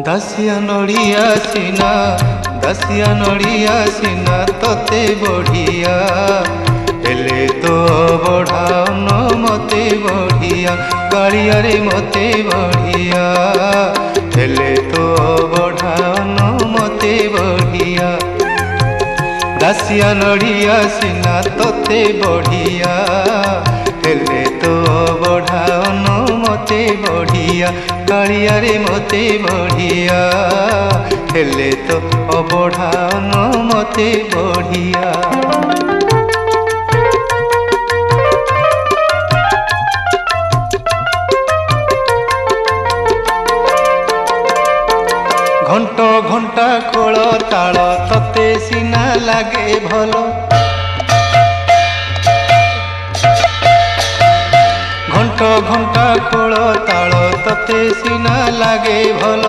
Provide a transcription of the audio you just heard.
दासिया नड़िया सीना तोते बढ़िया हेले तो बढ़ाओन मते बढ़िया कालिया रे मते बढ़िया हेले तो बढ़ाओन मते बढ़िया दासिया नड़िया सीना तोते बढ़िया हेले तो बढ़ाओन मते बढ़िया कालिया रे मते बढ़िया हेले तो बढ़ाओन मते बढ़िया। घंट घंटा खोल ताल तते सीना लागे भल घंट घंटा खोल ताल तते सीना लागे भल।